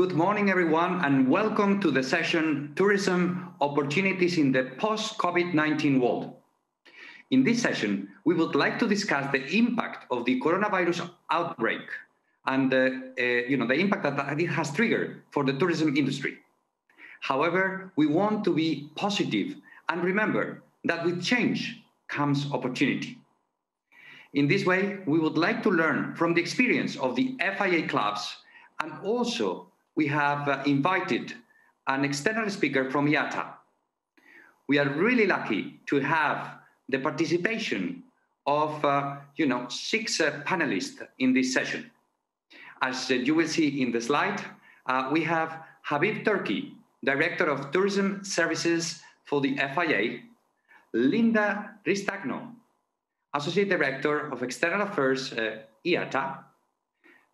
Good morning, everyone, and welcome to the session, Tourism Opportunities in the Post-COVID-19 World. In this session, we would like to discuss the impact of the coronavirus outbreak and the impact that it has triggered for the tourism industry. However, we want to be positive and remember that with change comes opportunity. In this way, we would like to learn from the experience of the FIA clubs, and also we have invited an external speaker from IATA. We are really lucky to have the participation of 6 panelists in this session. As you will see in the slide, we have Habib Turki, Director of Tourism Services for the FIA, Linda Ristagno, Associate Director of External Affairs, IATA,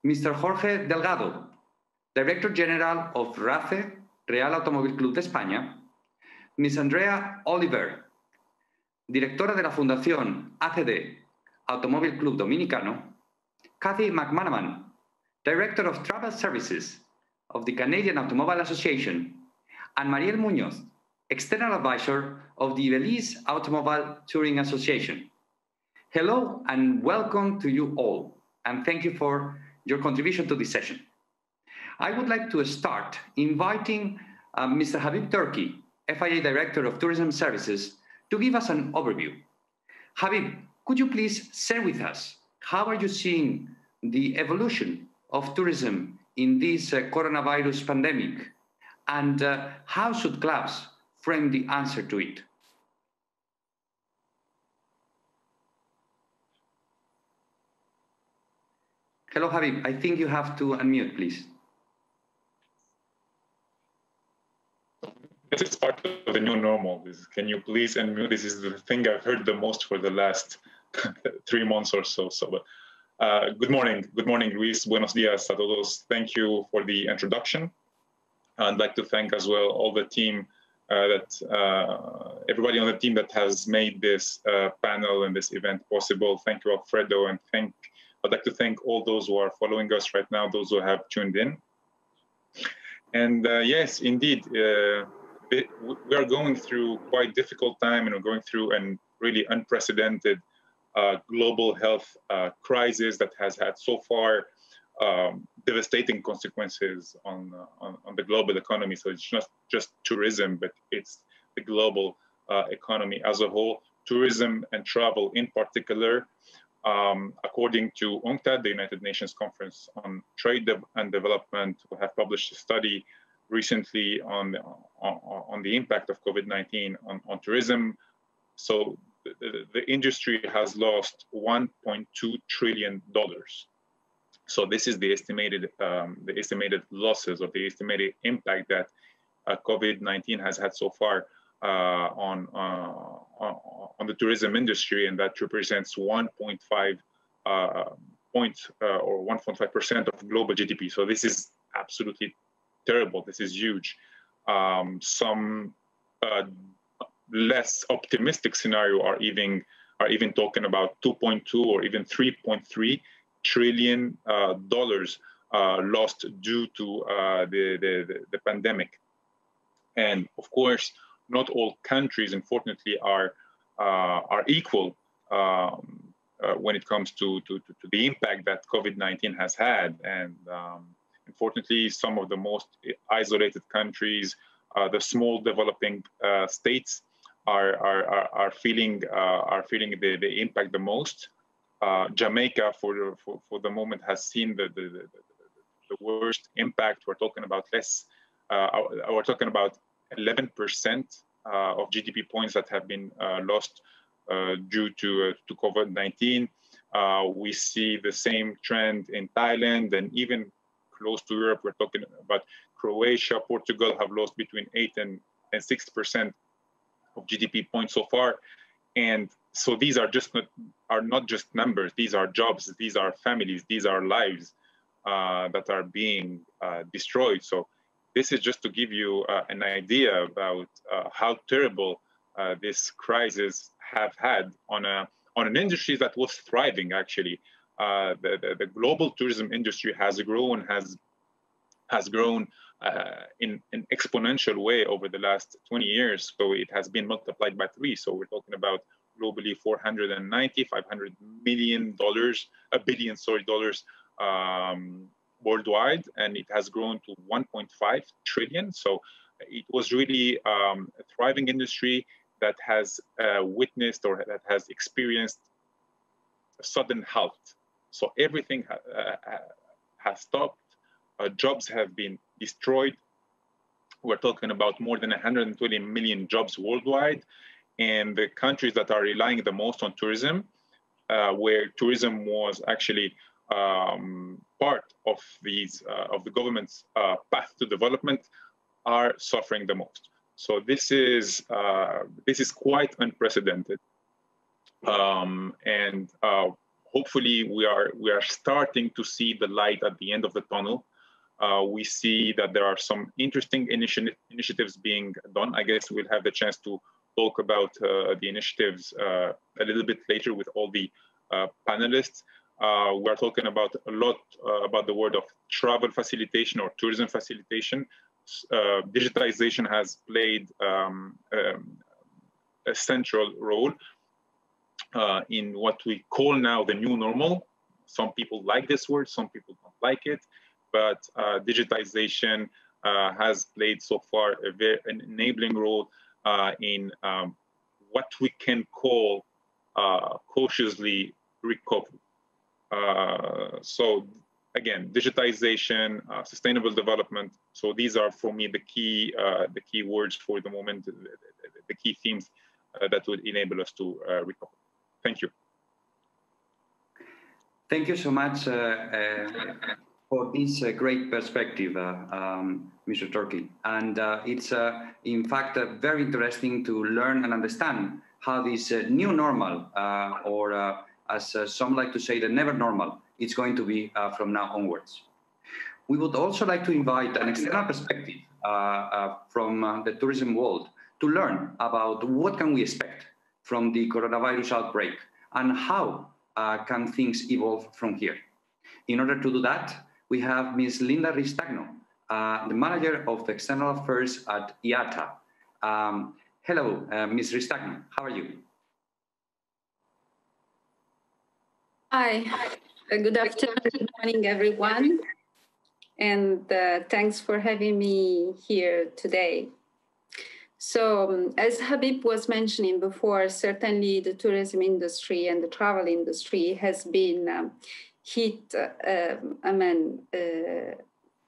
Mr. Jorge Delgado, Director General of RACE, Real Automóvil Club de España, Ms. Andrea Oliver, Directora de la Fundación ACD, Automóvil Club Dominicano, Kathy McManaman, Director of Travel Services of the Canadian Automobile Association, and Mariel Muñoz, External Advisor of the Belize Automobile Touring Association. Hello and welcome to you all, and thank you for your contribution to this session. I would like to start inviting Mr. Habib Turki, FIA Director of Tourism Services, to give us an overview. Habib, could you please share with us how are you seeing the evolution of tourism in this coronavirus pandemic, and how should clubs frame the answer to it? Hello, Habib. I think you have to unmute, please. This is part of the new normal. Can you please unmute? This is the thing I've heard the most for the last 3 months or so. Good morning. Good morning, Luis. Buenos dias a todos. Thank you for the introduction. I'd like to thank as well all the team, everybody on the team that has made this panel and this event possible. Thank you, Alfredo, and I'd like to thank all those who are following us right now, those who have tuned in. And yes, indeed, we are going through quite difficult time, and we're going through a really unprecedented global health crisis that has had so far devastating consequences on the global economy. So it's not just tourism, but it's the global economy as a whole. Tourism and travel in particular, according to UNCTAD, the United Nations Conference on Trade and Development, who have published a study recently on the impact of COVID-19 on tourism. So the industry has lost $1.2 trillion. So this is the estimated losses, or the estimated impact that COVID-19 has had so far on the tourism industry, and that represents 1.5% of global GDP. So this is absolutely terrible. This is huge. Some less optimistic scenario are even talking about 2.2 or even 3.3 trillion dollars lost due to the pandemic. And of course, not all countries, unfortunately, are equal when it comes to the impact that COVID-19 has had. And unfortunately, some of the most isolated countries, the small developing states, are feeling the impact the most. Jamaica, for the moment, has seen the worst impact. We're talking about we're talking about 11% of GDP points that have been lost due to COVID-19. We see the same trend in Thailand, and even close to Europe, we're talking about Croatia, Portugal have lost between 8 and 6% of GDP points so far. And so these are not just numbers. These are jobs. These are families. These are lives that are being destroyed. So this is just to give you an idea about how terrible this crisis have had on an industry that was thriving. Actually, the global tourism industry has grown, has has grown in an exponential way over the last 20 years. So it has been multiplied by 3. So we're talking about globally 490, $500 million, a billion, sorry, dollars worldwide, and it has grown to 1.5 trillion. So it was really a thriving industry that has witnessed or that has experienced a sudden halt. So everything has stopped. Jobs have been destroyed. We're talking about more than 120 million jobs worldwide. And the countries that are relying the most on tourism, where tourism was actually part of the government's path to development, are suffering the most. So this is quite unprecedented, and hopefully we are starting to see the light at the end of the tunnel. We see that there are some interesting initiatives being done. I guess we'll have the chance to talk about the initiatives a little bit later with all the panelists. We're talking about a lot about the word of travel facilitation or tourism facilitation. Digitization has played a central role in what we call now the new normal. Some people like this word, some people don't like it, but digitization has played so far an enabling role in what we can call cautiously recovery. So again, digitization, sustainable development. So these are for me the key words for the moment, the key themes that would enable us to recover. Thank you. Thank you so much for this great perspective, Mr. Turkey. And it's in fact very interesting to learn and understand how this new normal, or as some like to say, the never normal, it's going to be from now onwards. We would also like to invite an external perspective from the tourism world to learn about what can we expect from the coronavirus outbreak and how can things evolve from here. In order to do that, we have Ms. Linda Ristagno, the manager of the external affairs at IATA. Hello, Ms. Ristagno, how are you? Hi, good afternoon, good morning, everyone. And thanks for having me here today. So as Habib was mentioning before, certainly the tourism industry and the travel industry has been hit,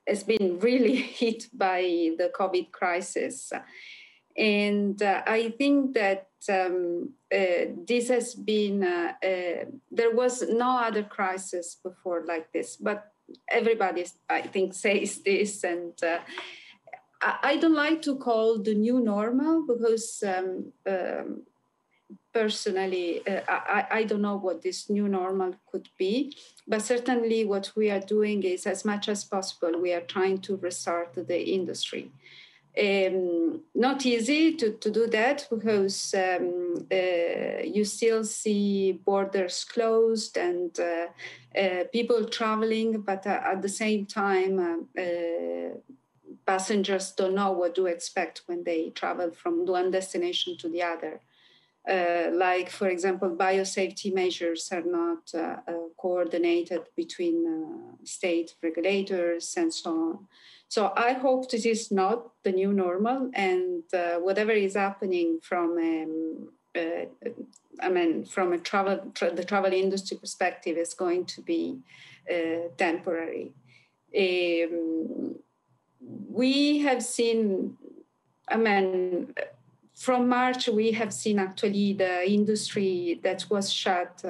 has been really hit by the COVID crisis. And I think that this has been, there was no other crisis before like this, but everybody, I think, says this. And I don't like to call the new normal because personally, I don't know what this new normal could be, but certainly what we are doing is as much as possible, we are trying to restart the industry. Not easy to do that because you still see borders closed and people traveling, but at the same time, passengers don't know what to expect when they travel from one destination to the other. Like, for example, biosafety measures are not coordinated between state regulators and so on. So I hope this is not the new normal, and whatever is happening from from a the travel industry perspective is going to be temporary. We have seen, from March, we have seen actually the industry that was shut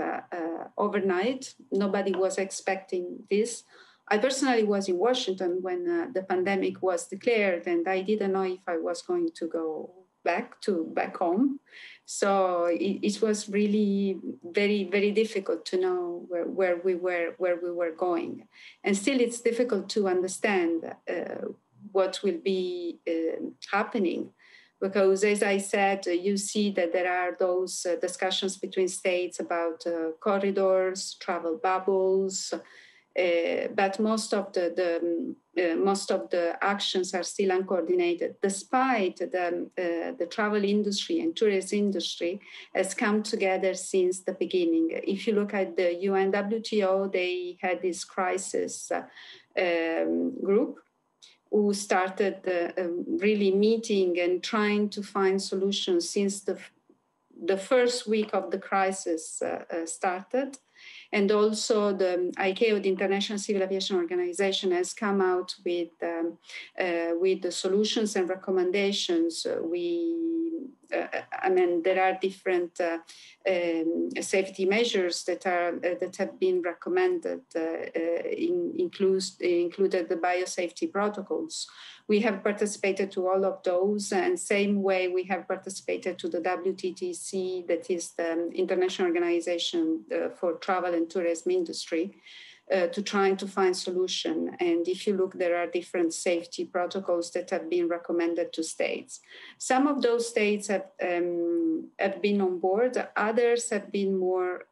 overnight. Nobody was expecting this. I personally was in Washington when the pandemic was declared, and I didn't know if I was going to go back home. So it was really very, very difficult to know where we were going. And still it's difficult to understand what will be happening. Because as I said, you see that there are those discussions between states about corridors, travel bubbles, but most of the most of the actions are still uncoordinated, despite the travel industry and tourism industry has come together since the beginning. If you look at the UN WTO, they had this crisis group who started really meeting and trying to find solutions since the first week of the crisis started. And also the ICAO, the International Civil Aviation Organization, has come out with the solutions and recommendations. There are different safety measures that have been recommended, included the biosafety protocols. We have participated to all of those, and same way we have participated to the WTTC, that is the International Organization for Travel and Tourism Industry, to trying to find solution. And if you look, there are different safety protocols that have been recommended to states. Some of those states have been on board. Others have been more.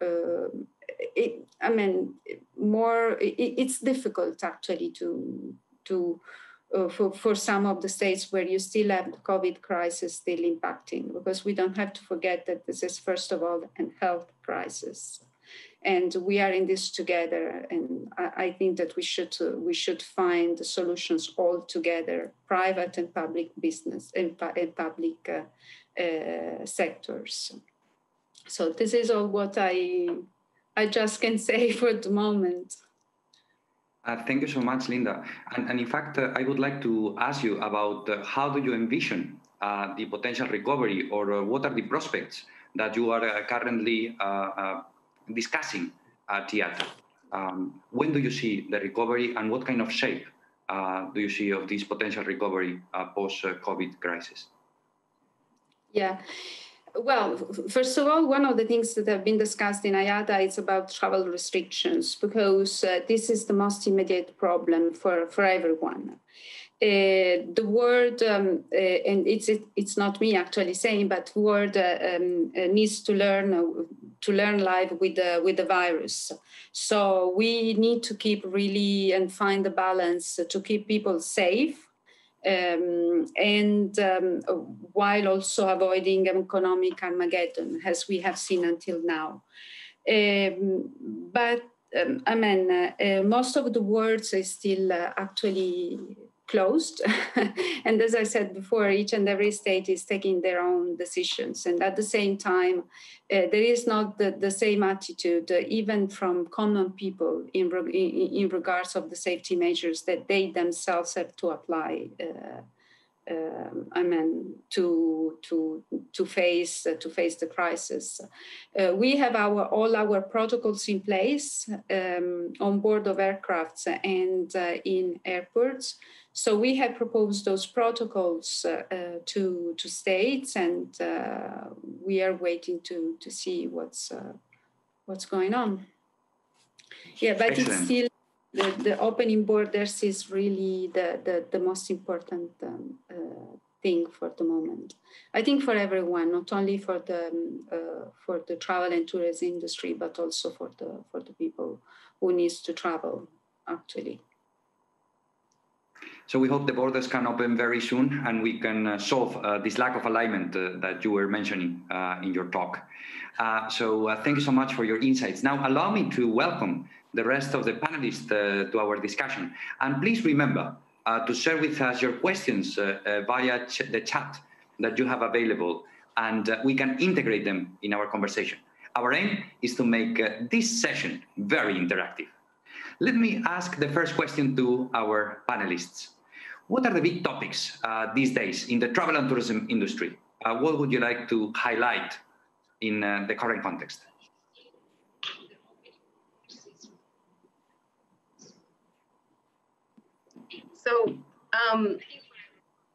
It's difficult actually for some of the states where you still have the COVID crisis still impacting, because we don't have to forget that this is first of all a health crisis. And we are in this together, and I think that we should find the solutions all together, private and public business and public sectors. So this is all what I just can say for the moment. Thank you so much, Linda. And in fact, I would like to ask you about how do you envision the potential recovery, or what are the prospects that you are currently discussing at IATA? When do you see the recovery, and what kind of shape do you see of this potential recovery post-COVID crisis? Yeah. Well, first of all, one of the things that have been discussed in IATA is about travel restrictions, because this is the most immediate problem for everyone. The world, and it's not me actually saying, but the world needs to learn life with the virus. So we need to keep really and find the balance to keep people safe, while also avoiding economic Armageddon, as we have seen until now. Most of the world is still actually closed. And as I said before, each and every state is taking their own decisions. And at the same time, there is not the same attitude, even from common people in regards of the safety measures that they themselves have to apply to face the crisis. We have all our protocols in place on board of aircrafts and in airports. So we have proposed those protocols to states, and we are waiting to see what's going on. Yeah, but excellent. It's still the opening borders is really the most important thing for the moment. I think for everyone, not only for the travel and tourism industry, but also for the people who needs to travel actually. So we hope the borders can open very soon, and we can solve this lack of alignment that you were mentioning in your talk. So thank you so much for your insights. Now allow me to welcome the rest of the panelists to our discussion. And please remember to share with us your questions via the chat that you have available, and we can integrate them in our conversation. Our aim is to make this session very interactive. Let me ask the first question to our panelists. What are the big topics these days in the travel and tourism industry? What would you like to highlight in the current context? So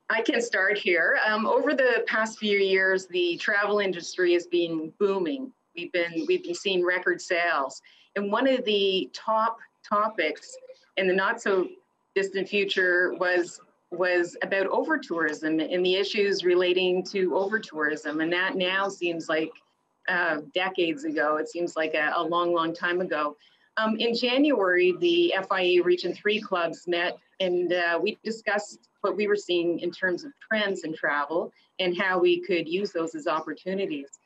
I can start here. Over the past few years, the travel industry has been booming. We've been seeing record sales. And one of the top topics in the not so distant future was about over-tourism and the issues relating to over-tourism. And that now seems like decades ago. It seems like a long, long time ago. In January, the FIA Region 3 clubs met, and we discussed what we were seeing in terms of trends in travel and how we could use those as opportunities.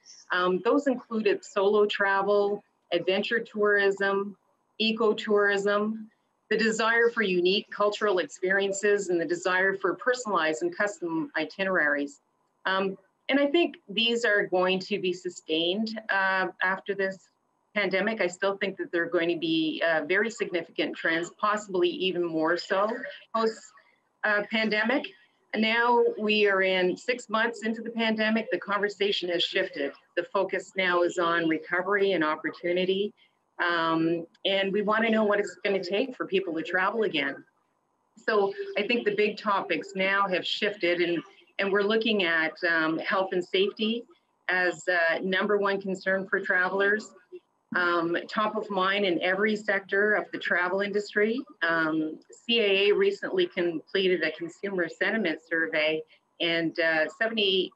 Those included solo travel, adventure tourism, ecotourism, the desire for unique cultural experiences, and the desire for personalized and custom itineraries. And I think these are going to be sustained after this pandemic. I still think that they're going to be very significant trends, possibly even more so post-pandemic. Now we are in 6 months into the pandemic. The conversation has shifted. The focus now is on recovery and opportunity. And we want to know what it's going to take for people to travel again. So I think the big topics now have shifted, and we're looking at health and safety as #1 concern for travelers. Top of mind in every sector of the travel industry. CAA recently completed a consumer sentiment survey, and 78%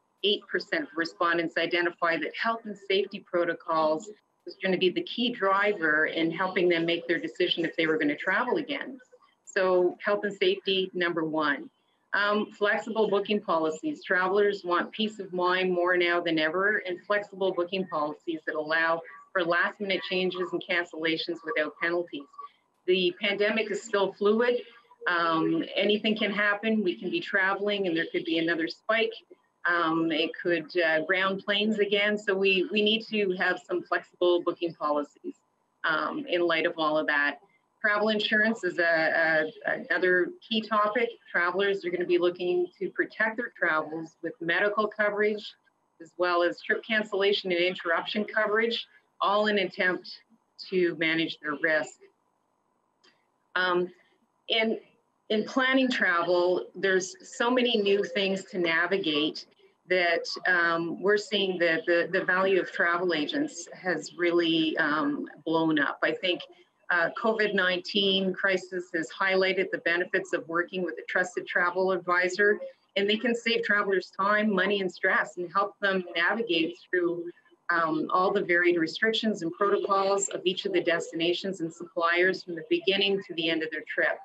of respondents identified that health and safety protocols was going to be the key driver in helping them make their decision if they were going to travel again. So health and safety, #1. Flexible booking policies. Travelers want peace of mind more now than ever, and flexible booking policies that allow for last-minute changes and cancellations without penalties. The pandemic is still fluid. Anything can happen. We can be traveling and there could be another spike. It could ground planes again. So we need to have some flexible booking policies in light of all of that. Travel insurance is another key topic. Travelers are going to be looking to protect their travels with medical coverage, as well as trip cancellation and interruption coverage, all in an attempt to manage their risk. In planning travel, there's so many new things to navigate that we're seeing that the value of travel agents has really blown up. I think COVID-19 crisis has highlighted the benefits of working with a trusted travel advisor, and they can save travelers time, money, and stress, and help them navigate through all the varied restrictions and protocols of each of the destinations and suppliers from the beginning to the end of their trip.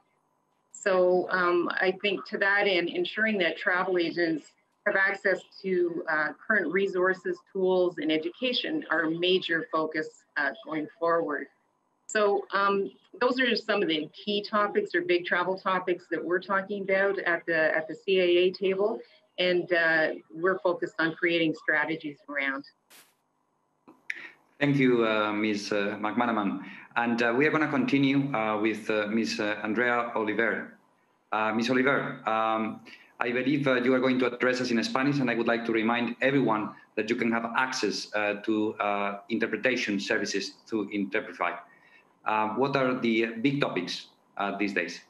So I think to that end, ensuring that travel agents have access to current resources, tools, and education are a major focus going forward. So those are some of the key topics or big travel topics that we're talking about at the CAA table, and we're focused on creating strategies around. Thank you, Ms. McManaman. And we are going to continue with Ms. Andrea Oliver. Ms. Oliver, I believe you are going to address us in Spanish, and I would like to remind everyone that you can have access to interpretation services through Interprefy. What are the big topics these days?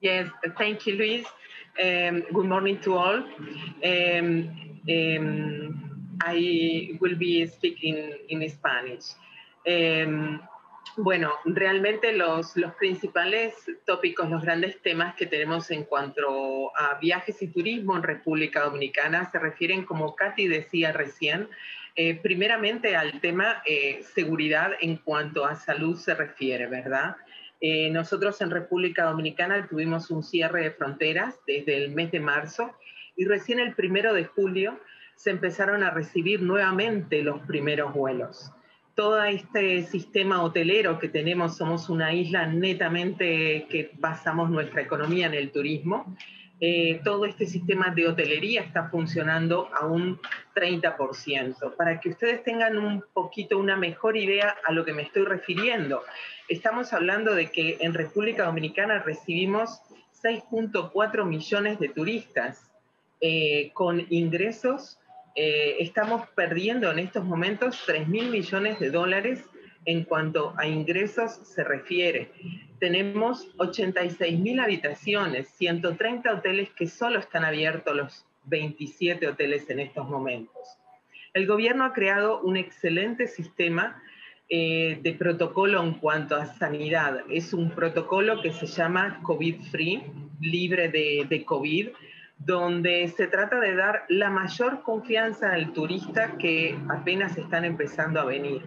Yes, thank you, Luis. Good morning to all. I will be speaking in Spanish. Bueno, realmente los principales tópicos, los grandes temas que tenemos en cuanto a viajes y turismo en República Dominicana se refieren, como Katy decía recién, primeramente al tema seguridad en cuanto a salud se refiere, ¿verdad? Nosotros en República Dominicana tuvimos un cierre de fronteras desde el mes de marzo y recién el 1 de julio se empezaron a recibir nuevamente los primeros vuelos. Todo este sistema hotelero que tenemos, somos una isla netamente que basamos nuestra economía en el turismo, todo este sistema de hotelería está funcionando a un 30%. Para que ustedes tengan un poquito una mejor idea a lo que me estoy refiriendo, estamos hablando de que en República Dominicana recibimos 6.4 millones de turistas con ingresos. Estamos perdiendo en estos momentos 3.000 millones de dólares en cuanto a ingresos se refiere. Tenemos 86.000 habitaciones, 130 hoteles que solo están abiertos, los 27 hoteles en estos momentos. El gobierno ha creado un excelente sistema de protocolo en cuanto a sanidad. Es un protocolo que se llama COVID-Free, libre de COVID, donde se trata de dar la mayor confianza al turista que apenas están empezando a venir.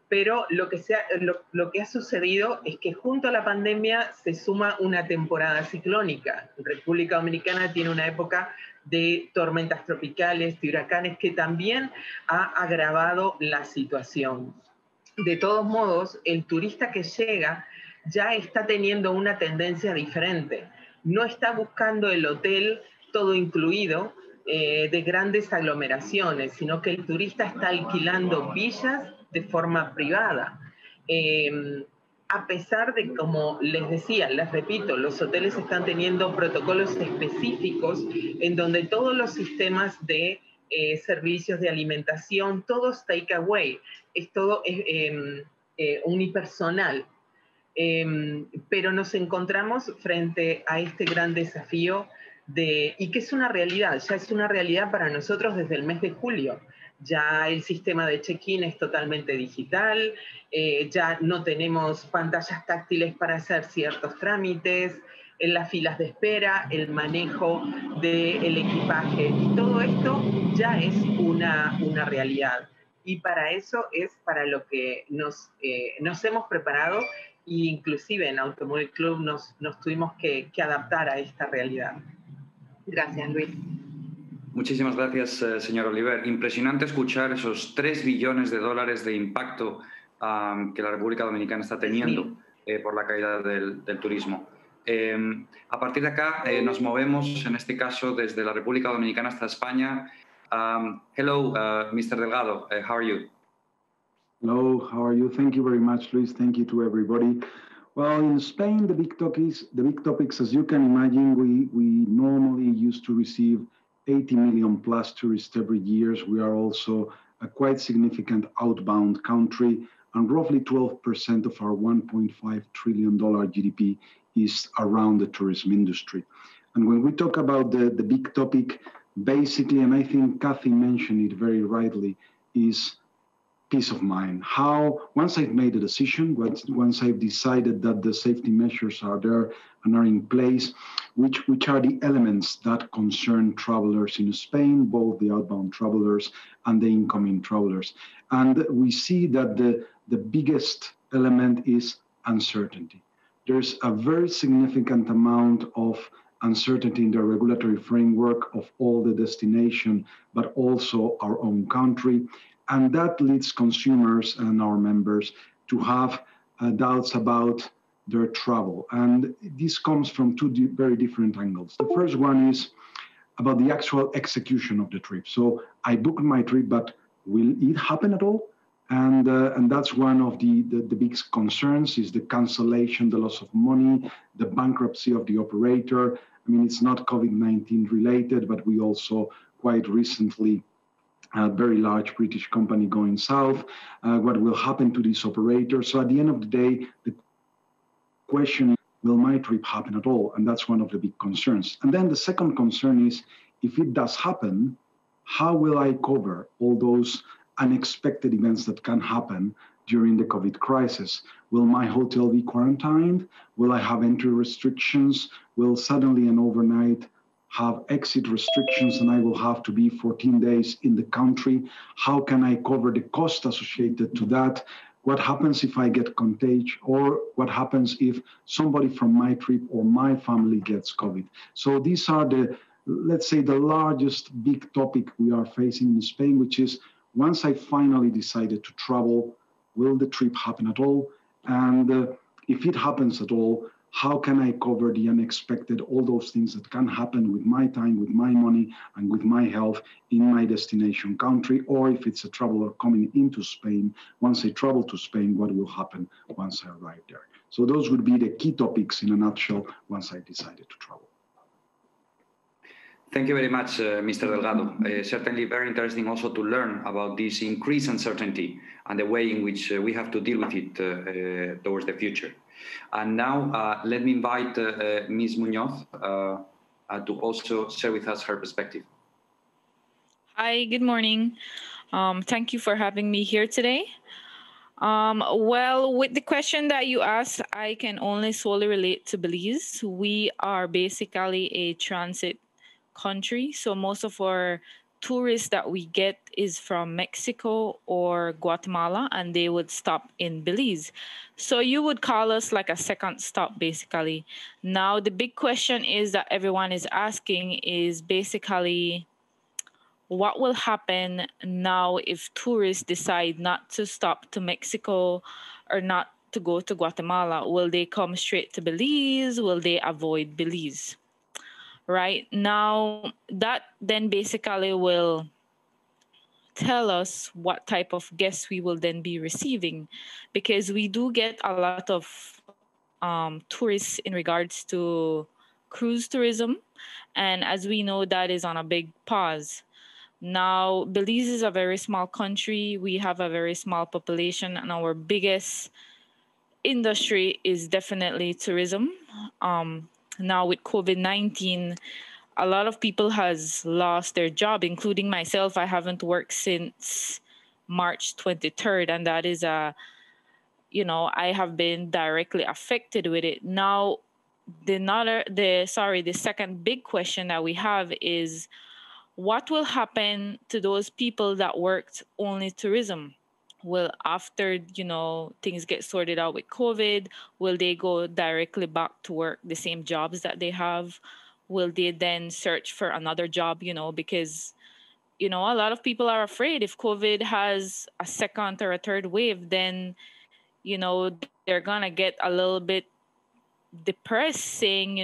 pero lo que ha sucedido es que junto a la pandemia se suma una temporada ciclónica. República Dominicana tiene una época de tormentas tropicales, de huracanes, que también ha agravado la situación. De todos modos, el turista que llega ya está teniendo una tendencia diferente. No está buscando el hotel todo incluido, de grandes aglomeraciones, sino que el turista está alquilando villas de forma privada. A pesar de, como les decía, les repito, los hoteles están teniendo protocolos específicos en donde todos los sistemas de servicios de alimentación, todo es takeaway, es todo unipersonal. Pero nos encontramos frente a este gran desafío y que es una realidad, ya es una realidad para nosotros desde el mes de julio. Ya el sistema de check-in es totalmente digital, ya no tenemos pantallas táctiles para hacer ciertos trámites, en las filas de espera, el manejo del equipaje, y todo esto ya es una realidad. Y para eso es para lo que nos hemos preparado, e inclusive en Automóvil Club nos tuvimos que adaptar a esta realidad. Gracias, Luis. Muchísimas gracias, señor Oliver. Impresionante escuchar esos 3 billones de dólares de impacto que la República Dominicana está teniendo por la caída del turismo. A partir de acá nos movemos, en este caso, desde la República Dominicana hasta España. Hello, Mr. Delgado. How are you? Hello, how are you? Thank you very much, Luis. Thank you to everybody. Well, in Spain, the big topics, as you can imagine, we normally used to receive 80 million plus tourists every year. We are also a quite significant outbound country, and roughly 12% of our $1.5 trillion GDP is around the tourism industry. And when we talk about the big topic, basically, and I think Kathy mentioned it very rightly, is peace of mind. How, once I've made a decision, once I've decided that the safety measures are there and are in place, which are the elements that concern travelers in Spain, both the outbound travelers and the incoming travelers. And we see that the biggest element is uncertainty. There's a very significant amount of uncertainty in the regulatory framework of all the destination, but also our own country. And that leads consumers and our members to have doubts about their travel. And this comes from two very different angles. The first one is about the actual execution of the trip. So I booked my trip, but will it happen at all? And that's one of the big concerns, is the cancellation, the loss of money, the bankruptcy of the operator. I mean, it's not COVID-19 related, but we also quite recently a very large British company going south. What will happen to this operator? So at the end of the day, the question is, will my trip happen at all? And that's one of the big concerns. And then the second concern is, if it does happen, how will I cover all those unexpected events that can happen during the COVID crisis? Will my hotel be quarantined? Will I have entry restrictions? Will suddenly and overnight have exit restrictions and I will have to be 14 days in the country? How can I cover the cost associated to that? What happens if I get contagious? Or what happens if somebody from my trip or my family gets COVID? So these are let's say, the largest big topic we are facing in Spain, which is, once I finally decided to travel, will the trip happen at all? And if it happens at all, how can I cover the unexpected, all those things that can happen with my time, with my money, and with my health in my destination country? Or if it's a traveler coming into Spain, once I travel to Spain, what will happen once I arrive there? So those would be the key topics in a nutshell once I decided to travel. Thank you very much, Mr. Delgado. Certainly very interesting also to learn about this increased uncertainty and the way in which we have to deal with it towards the future. And now let me invite Ms. Munoz to also share with us her perspective. Hi, good morning. Thank you for having me here today. Well, with the question that you asked, I can only solely relate to Belize. We are basically a transit country, so most of our tourists that we get is from Mexico or Guatemala, and they would stop in Belize. So you would call us like a second stop, basically. Now, the big question is that everyone is asking is basically, what will happen now if tourists decide not to stop to Mexico or not to go to Guatemala? Will they come straight to Belize? Will they avoid Belize? Right now, that then basically will tell us what type of guests we will then be receiving, because we do get a lot of tourists in regards to cruise tourism, and as we know, that is on a big pause. Now, Belize is a very small country. We have a very small population, and our biggest industry is definitely tourism. Now with COVID-19, a lot of people has lost their job, including myself. I haven't worked since March 23rd, and that is I have been directly affected with it. Now, the second big question that we have is, what will happen to those people that worked only tourism? Will, after things get sorted out with COVID, will they go directly back to work the same jobs that they have? Will they then search for another job? Because a lot of people are afraid if COVID has a second or a third wave, then they're gonna get a little bit depressed, saying,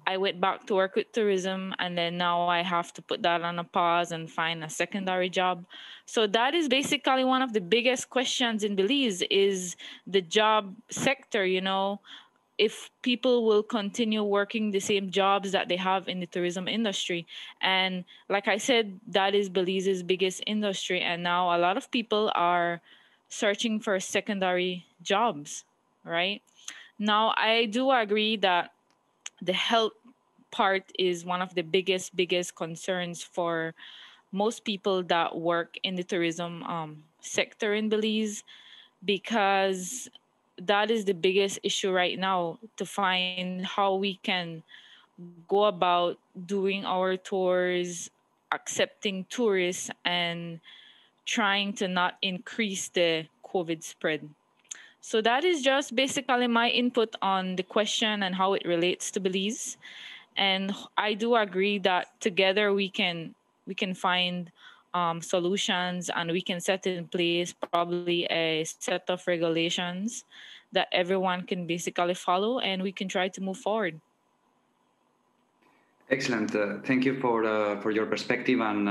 I went back to work with tourism, and then now I have to put that on a pause and find a secondary job. So that is basically one of the biggest questions in Belize, is the job sector. If people will continue working the same jobs that they have in the tourism industry. And like I said, that is Belize's biggest industry, and now a lot of people are searching for secondary jobs, right? Now, I do agree that the health part is one of the biggest concerns for most people that work in the tourism sector in Belize, because that is the biggest issue right now, to find how we can go about doing our tours, accepting tourists, and trying to not increase the COVID spread. So that is just basically my input on the question and how it relates to Belize. And I do agree that together we can find solutions, and we can set in place probably a set of regulations that everyone can basically follow, and we can try to move forward. Excellent. Thank you for your perspective and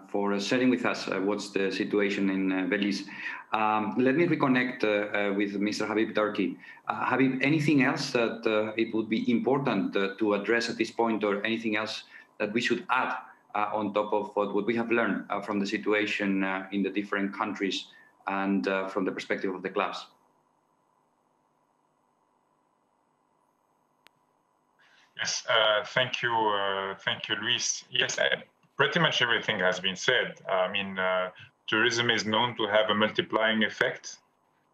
for sharing with us what's the situation in Belize. Let me reconnect with Mr. Habib Turki. Habib, anything else that it would be important to address at this point, or anything else that we should add on top of what we have learned from the situation in the different countries and from the perspective of the clubs? Yes, thank you, Luis. Yes, pretty much everything has been said. I mean, tourism is known to have a multiplying effect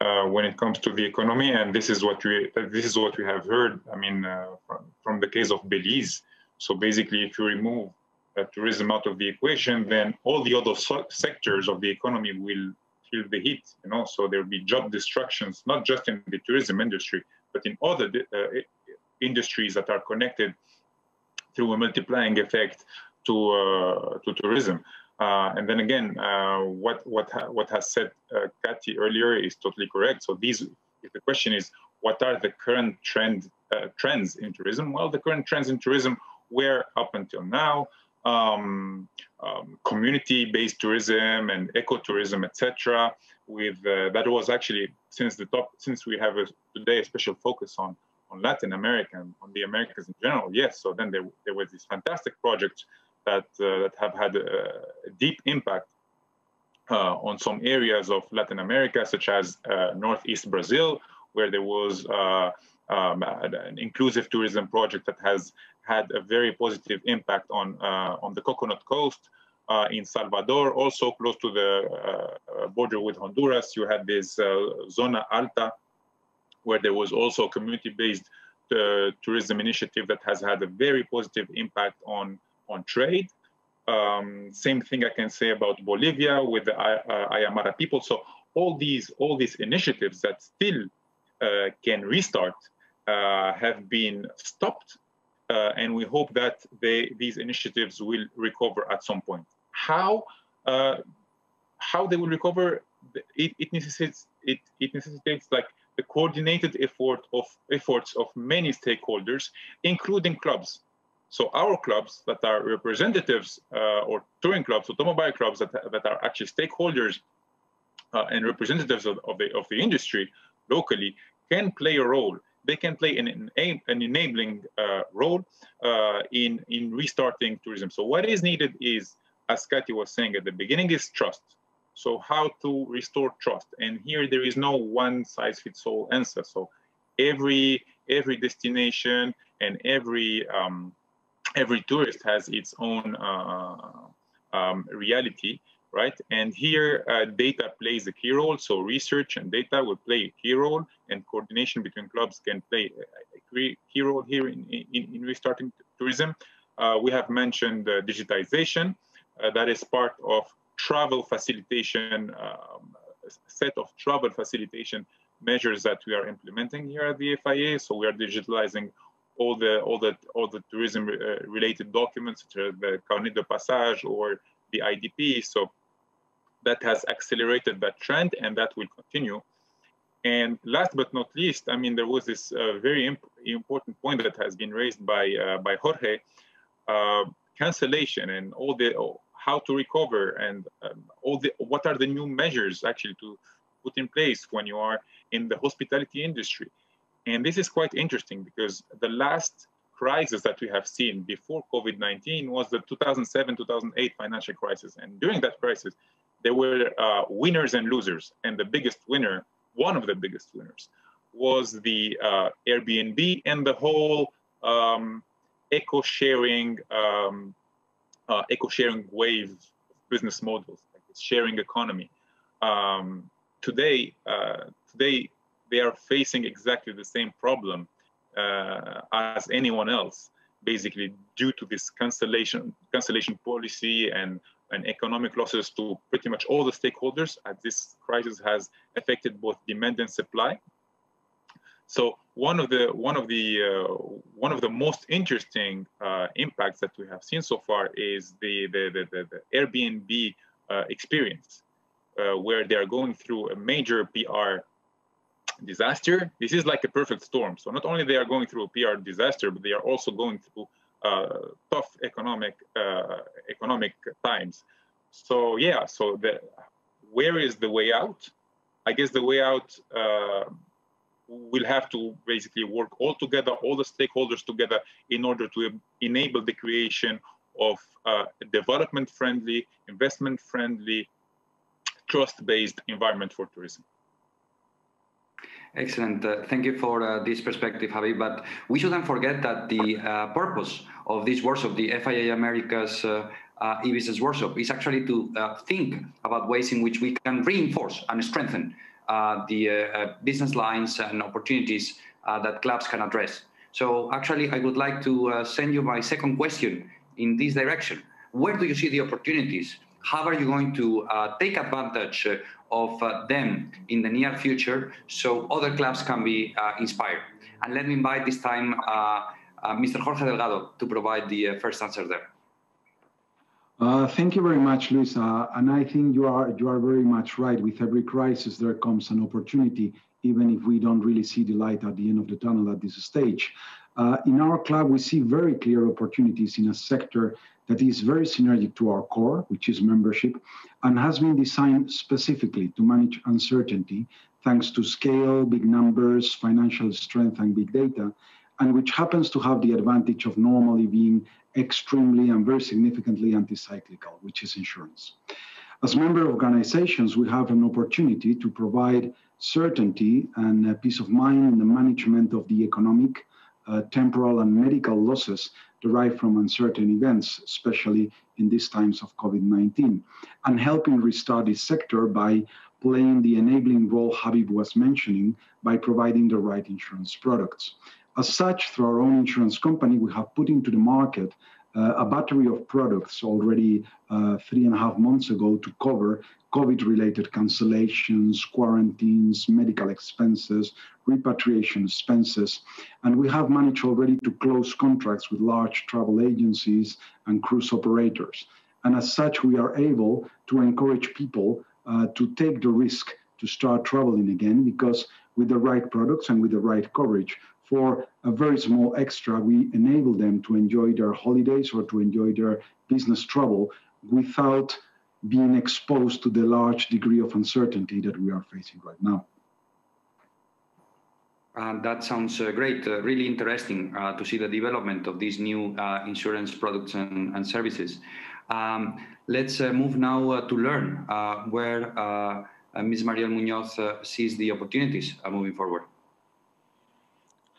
when it comes to the economy, and this is what we have heard. I mean, from the case of Belize. So basically, if you remove tourism out of the equation, then all the other sectors of the economy will feel the heat. So there will be job destructions, not just in the tourism industry, but in other industries that are connected through a multiplying effect to tourism. And then again, what has said Kathy earlier is totally correct. So if the question is, what are the current trends in tourism? Well, the current trends in tourism were up until now community-based tourism and ecotourism, etc. With that was actually since we have today a special focus on Latin America and on the Americas in general. Yes, so then there was this fantastic project that have had a deep impact on some areas of Latin America, such as Northeast Brazil, where there was an inclusive tourism project that has had a very positive impact on the Coconut Coast. In Salvador, also close to the border with Honduras, you had this Zona Alta, where there was also a community-based tourism initiative that has had a very positive impact on trade. Same thing I can say about Bolivia with the Aymara people. So all these initiatives that still can restart have been stopped, and we hope that these initiatives will recover at some point. How they will recover? It necessitates like the coordinated efforts of many stakeholders, including clubs. So our clubs that are representatives or touring clubs, automobile clubs that are actually stakeholders and representatives of the industry locally can play a role. They can play an enabling role in restarting tourism. So what is needed is, as Kathy was saying at the beginning, is trust. So how to restore trust? And here there is no one-size-fits-all answer. So every destination and every tourist has its own reality, right? And here data plays a key role. So research and data will play a key role, and coordination between clubs can play a key role here in restarting tourism. We have mentioned digitization. That is part of travel facilitation, set of travel facilitation measures that we are implementing here at the FIA. So we are digitalizing all the tourism related documents, such as the carnet de passage or the IDP. So that has accelerated that trend, and that will continue. And last but not least, I mean, there was this very important point that has been raised by Jorge, cancellation and how to recover, and what are the new measures actually to put in place when you are in the hospitality industry. And this is quite interesting, because the last crisis that we have seen before COVID-19 was the 2007-2008 financial crisis. And during that crisis, there were winners and losers. And the biggest winner, one of the biggest winners, was the Airbnb and the whole eco-sharing wave business models, like the sharing economy. Today, they are facing exactly the same problem as anyone else, basically due to this cancellation policy and economic losses to pretty much all the stakeholders. As this crisis has affected both demand and supply. So one of the most interesting impacts that we have seen so far is the Airbnb experience, where they are going through a major PR disaster. This is like a perfect storm. So not only they are going through a PR disaster, but they are also going through tough economic times. So yeah, so where is the way out? I guess the way out will have to basically work all together, all the stakeholders together, in order to enable the creation of a development-friendly, investment-friendly, trust-based environment for tourism. Excellent. Thank you for this perspective, Javi. But we shouldn't forget that the purpose of this workshop, the FIA America's eBusiness workshop, is actually to think about ways in which we can reinforce and strengthen the business lines and opportunities that clubs can address. So actually, I would like to send you my second question in this direction. Where do you see the opportunities? How are you going to take advantage of them in the near future so other clubs can be inspired? And let me invite this time Mr. Jorge Delgado to provide the first answer there. Thank you very much, Luis. And I think you are very much right. With every crisis, there comes an opportunity, even if we don't really see the light at the end of the tunnel at this stage. In our club, we see very clear opportunities in a sector that is very synergic to our core, which is membership, and has been designed specifically to manage uncertainty, thanks to scale, big numbers, financial strength, and big data, and which happens to have the advantage of normally being extremely and very significantly anti-cyclical, which is insurance. As member organizations, we have an opportunity to provide certainty and peace of mind in the management of the economic, temporal, and medical losses derived from uncertain events, especially in these times of COVID-19, and helping restart this sector by playing the enabling role Habib was mentioning by providing the right insurance products. As such, through our own insurance company, we have put into the market a battery of products already 3.5 months ago to cover COVID-related cancellations, quarantines, medical expenses, repatriation expenses. And we have managed already to close contracts with large travel agencies and cruise operators. And as such, we are able to encourage people to take the risk to start traveling again, because with the right products and with the right coverage, for a very small extra, we enable them to enjoy their holidays or to enjoy their business travel without being exposed to the large degree of uncertainty that we are facing right now. That sounds great. Really interesting to see the development of these new insurance products and services. Let's move now to learn where Ms. Mariel Munoz sees the opportunities moving forward.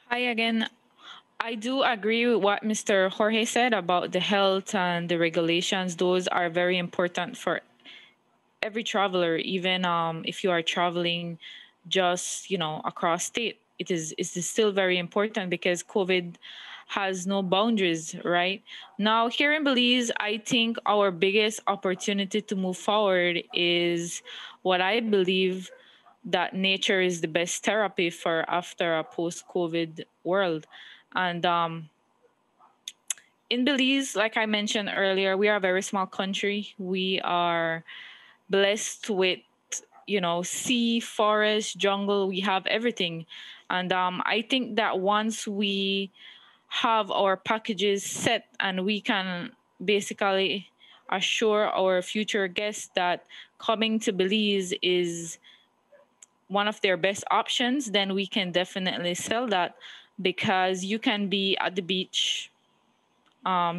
Hi again. I do agree with what Mr. Jorge said about the health and the regulations. Those are very important for every traveler, even if you are traveling just, across state. It's still very important because COVID has no boundaries, right? Now, here in Belize, I think our biggest opportunity to move forward is what I believe that nature is the best therapy for after a post-COVID world. And in Belize, like I mentioned earlier, we are a very small country. We are blessed with, sea, forest, jungle. We have everything. And I think that once we have our packages set and we can basically assure our future guests that coming to Belize is one of their best options, then we can definitely sell that, because you can be at the beach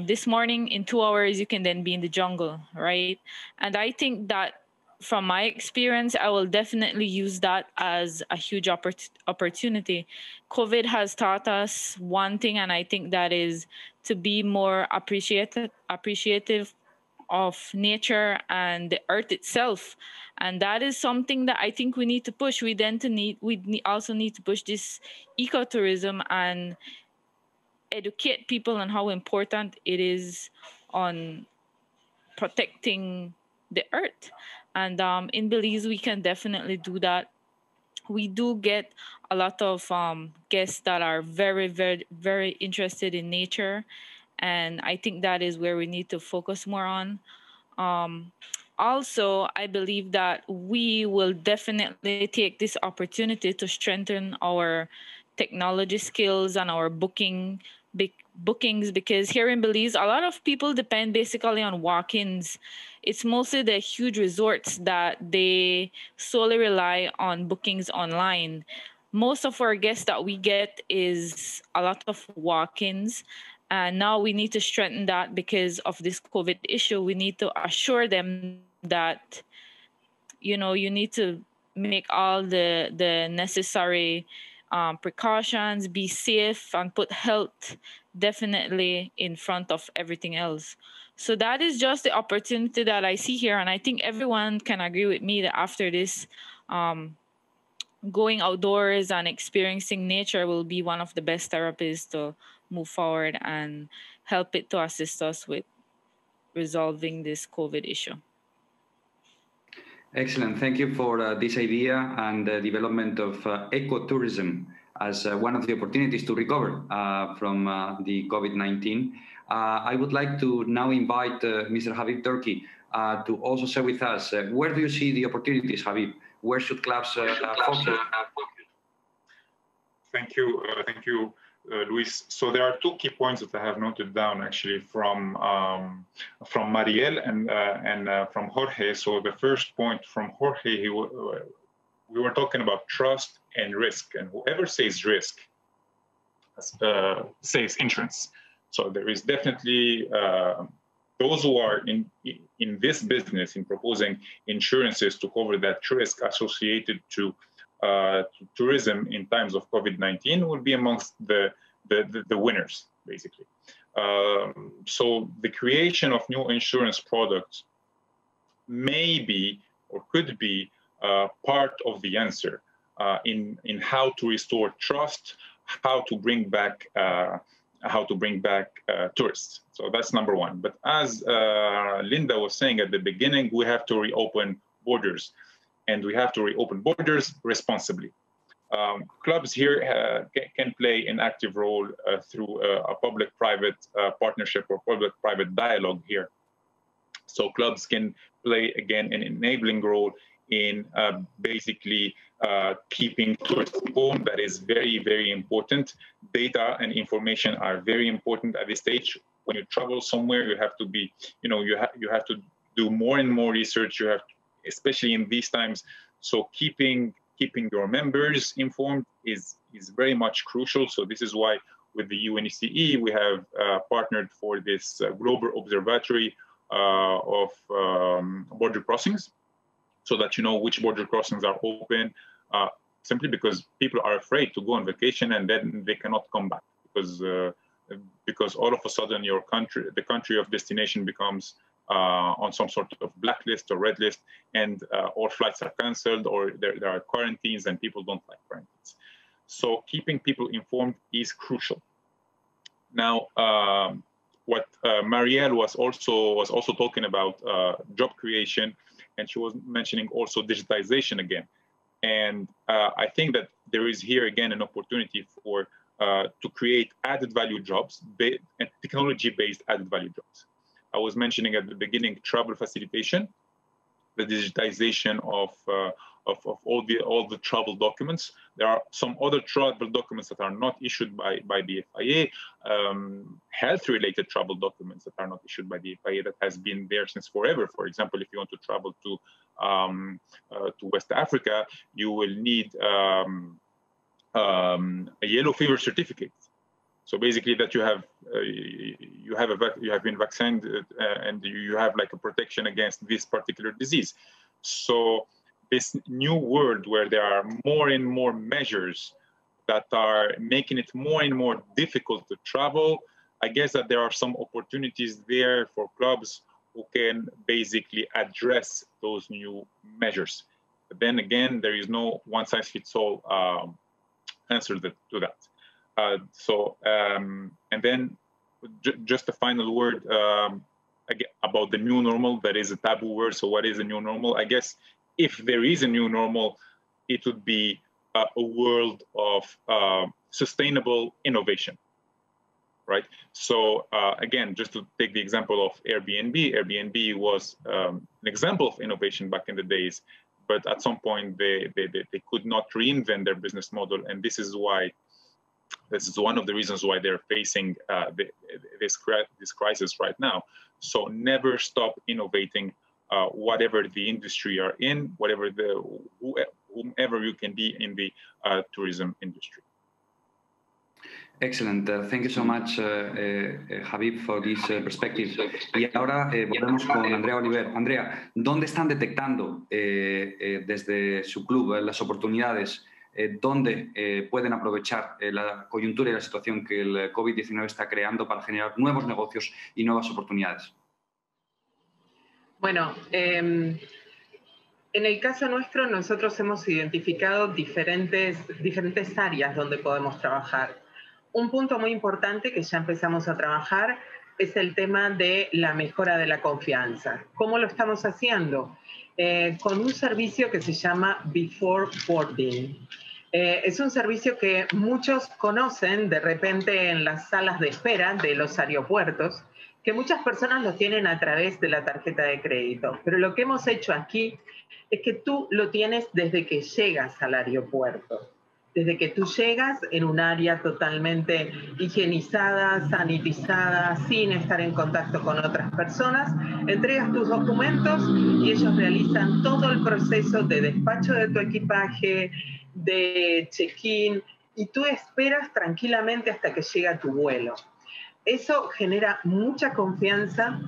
this morning, in 2 hours you can then be in the jungle, right? And I think that from my experience, I will definitely use that as a huge opportunity. COVID has taught us one thing, and I think that is to be more appreciative of nature and the earth itself. And that is something that I think we need to push. We also need to push this ecotourism and educate people on how important it is on protecting the earth. And in Belize, we can definitely do that. We do get a lot of guests that are very, very, very interested in nature. And I think that is where we need to focus more on. Also, I believe that we will definitely take this opportunity to strengthen our technology skills and our bookings, because here in Belize, a lot of people depend basically on walk-ins. It's mostly the huge resorts that they solely rely on bookings online. Most of our guests that we get is a lot of walk-ins. And now we need to strengthen that because of this COVID issue. We need to assure them that, you need to make all the necessary precautions, be safe, and put health definitely in front of everything else. So that is just the opportunity that I see here. And I think everyone can agree with me that after this, going outdoors and experiencing nature will be one of the best therapies to move forward and help it to assist us with resolving this COVID issue. Excellent. Thank you for this idea and the development of ecotourism as one of the opportunities to recover from the COVID-19. I would like to now invite Mr. Habib Turki to also share with us, where do you see the opportunities, Habib? Where should clubs focus? Thank you, Luis. So there are two key points that I have noted down actually from Mariel and from Jorge. So the first point from Jorge, we were talking about trust and risk, and whoever says risk says insurance. So there is definitely those who are in this business in proposing insurances to cover that risk associated to tourism in times of COVID-19 will be amongst the winners, basically. So the creation of new insurance products may be or could be part of the answer in how to restore trust, how to bring back how to bring back tourists. So that's number one. But as Linda was saying at the beginning, we have to reopen borders, and we have to reopen borders responsibly. Clubs here can play an active role through a public-private partnership or public-private dialogue here. So clubs can play, again, an enabling role in basically keeping tourists informed. That is very, very important. Data and information are very important at this stage. When you travel somewhere, you have to be, you have to do more and more research. You have, especially in these times. So keeping your members informed is very much crucial. So this is why with the UNECE, we have partnered for this global observatory of border crossings, so that you know which border crossings are open, simply because people are afraid to go on vacation and then they cannot come back because all of a sudden the country of destination becomes on some sort of blacklist or red list, and all flights are canceled, or there are quarantines and people don't like quarantines. So keeping people informed is crucial. Now, what Marielle was also talking about job creation, and she was mentioning also digitization again. And I think that there is here again an opportunity for to create added value jobs and technology-based added value jobs. I was mentioning at the beginning travel facilitation, the digitization of all the travel documents. There are some other travel documents that are not issued by the FIA, health-related travel documents that are not issued by the FIA that has been there since forever. For example, if you want to travel to West Africa, you will need a yellow fever certificate. So basically, that you have been vaccinated and you have like a protection against this particular disease. So this new world where there are more and more measures that are making it more and more difficult to travel, I guess that there are some opportunities there for clubs who can basically address those new measures. But then again, there is no one-size-fits-all answer to that. And then just a final word again, about the new normal. That is a taboo word. So what is a new normal? I guess if there is a new normal, it would be a world of sustainable innovation, right? So again, just to take the example of Airbnb was an example of innovation back in the days, but at some point they could not reinvent their business model, and this is one of the reasons why they're facing this crisis right now. So never stop innovating, whatever the industry you're in, whomever you can be in the tourism industry. Excellent. Thank you so much, Habib, for this perspective. Y ahora volvemos con Andrea Oliver. Andrea, ¿dónde están detectando desde su club las oportunidades? ¿Dónde pueden aprovechar la coyuntura y la situación que el COVID-19 está creando para generar nuevos negocios y nuevas oportunidades? Bueno, en el caso nuestro, nosotros hemos identificado diferentes áreas donde podemos trabajar. Un punto muy importante que ya empezamos a trabajar es el tema de la mejora de la confianza. ¿Cómo lo estamos haciendo? Con un servicio que se llama Before Boarding. Es un servicio que muchos conocen de repente en las salas de espera de los aeropuertos, que muchas personas lo tienen a través de la tarjeta de crédito. Pero lo que hemos hecho aquí es que tú lo tienes desde que llegas al aeropuerto. Desde que tú llegas en un área totalmente higienizada, sanitizada, sin estar en contacto con otras personas, entregas tus documentos y ellos realizan todo el proceso de despacho de tu equipaje, de check-in, y tú esperas tranquilamente hasta que llega tu vuelo. Eso genera mucha confianza.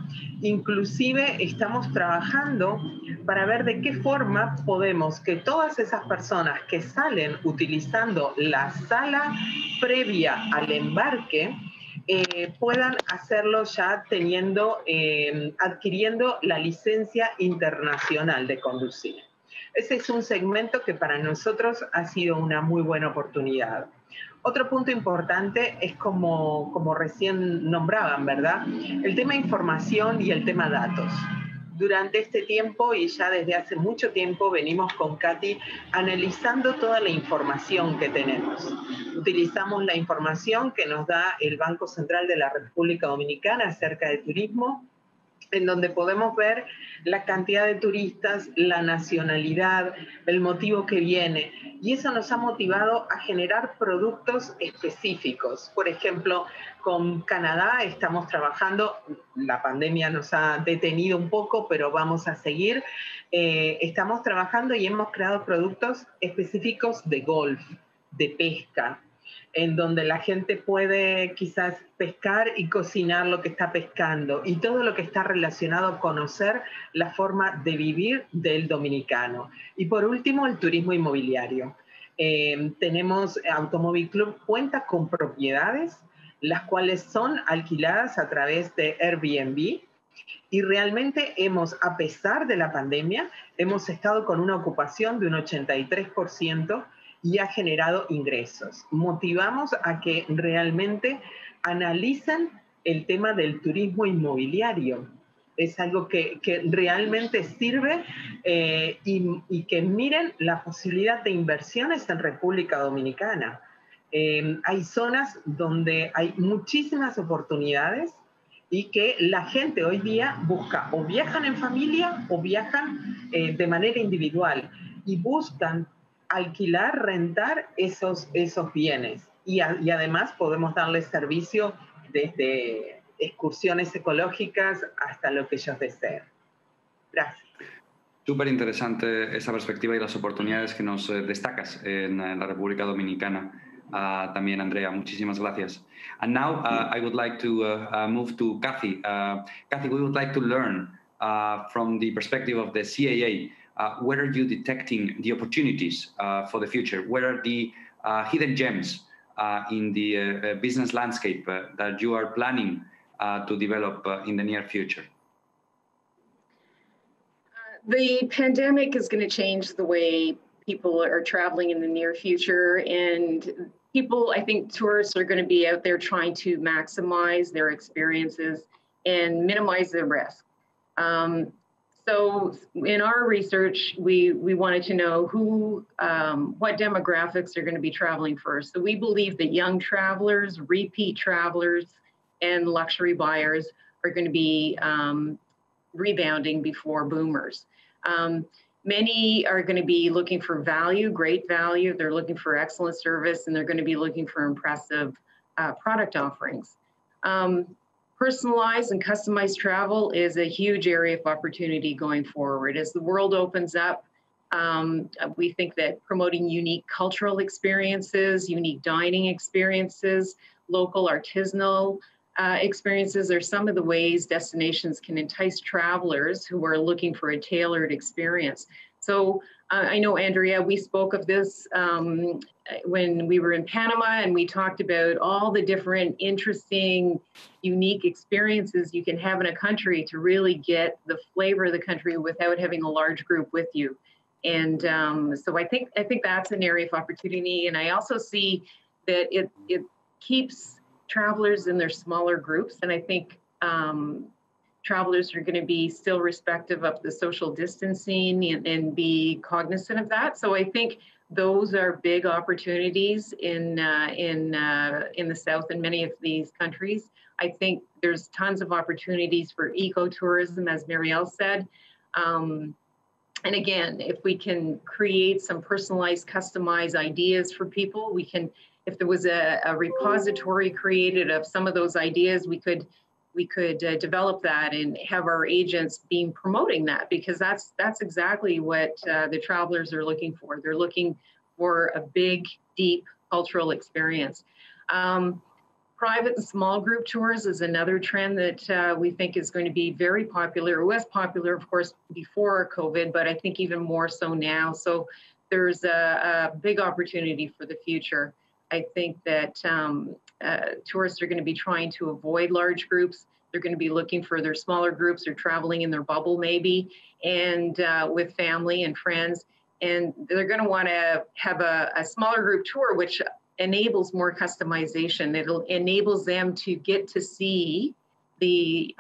Inclusive estamos trabajando para ver de qué forma podemos que todas esas personas que salen utilizando la sala previa al embarque puedan hacerlo ya adquiriendo la licencia internacional de conducir. Ese es un segmento que para nosotros ha sido una muy buena oportunidad. Otro punto importante es como recién nombraban, ¿verdad? El tema información y el tema datos. Durante este tiempo y ya desde hace mucho tiempo venimos con Katy analizando toda la información que tenemos. Utilizamos la información que nos da el Banco Central de la República Dominicana acerca de turismo, en donde podemos ver la cantidad de turistas, la nacionalidad, el motivo que viene. Y eso nos ha motivado a generar productos específicos. Por ejemplo, con Canadá estamos trabajando, la pandemia nos ha detenido un poco, pero vamos a seguir. Estamos trabajando y hemos creado productos específicos de golf, de pesca, en donde la gente puede quizás pescar y cocinar lo que está pescando y todo lo que está relacionado a conocer la forma de vivir del dominicano. Y por último, el turismo inmobiliario. Tenemos Automóvil Club cuenta con propiedades, las cuales son alquiladas a través de Airbnb, y realmente hemos, a pesar de la pandemia, hemos estado con una ocupación de un 83%, y ha generado ingresos. Motivamos a que realmente analicen el tema del turismo inmobiliario. Es algo que realmente sirve y que miren la posibilidad de inversiones en República Dominicana. Hay zonas donde hay muchísimas oportunidades y que la gente hoy día busca o viajan en familia o viajan de manera individual y buscan alquilar, rentar esos bienes. Y además podemos darles servicio desde excursiones ecológicas hasta lo que ellos deseen. Gracias. Súper interesante esa perspectiva y las oportunidades que nos destacas en la República Dominicana. También, Andrea, muchísimas gracias. And now I would like to move to Kathy. Kathy, we would like to learn from the perspective of the CAA, where are you detecting the opportunities for the future? Where are the hidden gems in the business landscape that you are planning to develop in the near future? The pandemic is going to change the way people are traveling in the near future, and people, I think tourists are going to be out there trying to maximize their experiences and minimize the risk. So in our research, we wanted to know what demographics are going to be traveling first. So we believe that young travelers, repeat travelers, and luxury buyers are going to be rebounding before boomers. Many are going to be looking for value, great value. They're looking for excellent service, and they're going to be looking for impressive product offerings. Personalized and customized travel is a huge area of opportunity going forward. As the world opens up, we think that promoting unique cultural experiences, unique dining experiences, local artisanal experiences are some of the ways destinations can entice travelers who are looking for a tailored experience. So I know, Andrea, we spoke of this when we were in Panama, and we talked about all the different interesting, unique experiences you can have in a country to really get the flavor of the country without having a large group with you. And so I think that's an area of opportunity. And I also see that it keeps travelers in their smaller groups. And I think travelers are going to be still respective of the social distancing and be cognizant of that. So I think those are big opportunities in the South in many of these countries. I think there's tons of opportunities for ecotourism, as Marielle said. And again, if we can create some personalized, customized ideas for people, we can, if there was a repository created of some of those ideas, we could develop that and have our agents being promoting that, because that's exactly what the travelers are looking for. They're looking for a big, deep cultural experience. Private and small group tours is another trend that we think is going to be very popular. It was popular, of course, before COVID, but I think even more so now. So there's a big opportunity for the future. I think that tourists are going to be trying to avoid large groups. They're going to be looking for their smaller groups or traveling in their bubble maybe, and with family and friends. And they're going to want to have a smaller group tour, which enables more customization. It enables them to get to see the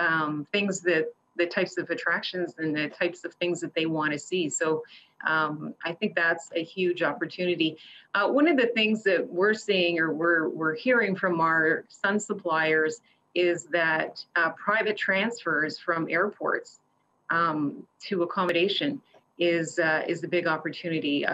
things that, the types of attractions and the types of things that they want to see. So I think that's a huge opportunity. One of the things that we're seeing, or we're hearing from our sun suppliers, is that private transfers from airports to accommodation is a big opportunity.